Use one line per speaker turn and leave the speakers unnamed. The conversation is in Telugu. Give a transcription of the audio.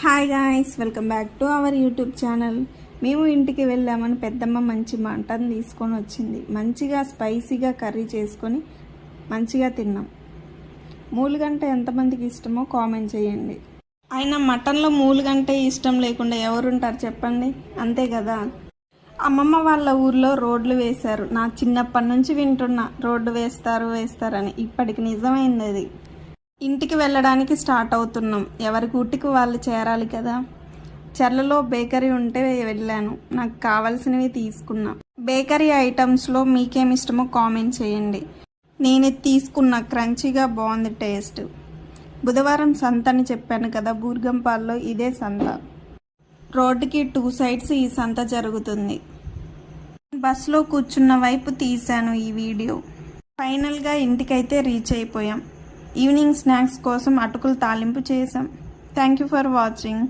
Hi guys, welcome back to our YouTube channel. మేము ఇంటికి వెళ్ళామని పెద్దమ్మ మంచి మటన్ తీసుకొని వచ్చింది. మంచిగా స్పైసీగా కర్రీ చేసుకొని మంచిగా తిన్నాం. మూలుగంట ఎంతమందికి ఇష్టమో కామెంట్ చేయండి. అయినా మటన్లో మూలుగంటే ఇష్టం లేకుండా ఎవరుంటారు చెప్పండి, అంతే కదా. అమ్మమ్మ వాళ్ళ ఊర్లో రోడ్లు వేశారు. నా చిన్నప్పటి నుంచి వింటున్నా రోడ్డు వేస్తారని. ఇప్పటికి నిజమైంది అది. ఇంటికి వెళ్ళడానికి స్టార్ట్ అవుతున్నాం. ఎవరి ఊటికి వాళ్ళు చేరాలి కదా. చెర్లలో బేకరీ ఉంటే వెళ్ళాను. నాకు కావాల్సినవి తీసుకున్నా. బేకరీ ఐటమ్స్లో మీకేమి ఇష్టమో కామెంట్ చేయండి. నేను తీసుకున్న క్రంచీగా బాగుంది టేస్ట్. బుధవారం సంత అని చెప్పాను కదా, బూర్గంపాల్లో ఇదే సంత. రోడ్డుకి 2 సైడ్స్ ఈ సంత జరుగుతుంది. బస్సులో కూర్చున్న వైపు తీశాను ఈ వీడియో. ఫైనల్గా ఇంటికైతే రీచ్ అయిపోయాం. ఈవినింగ్ స్నాక్స్ కోసం అటుకులు తాలింపు చేసాం. Thank you for watching.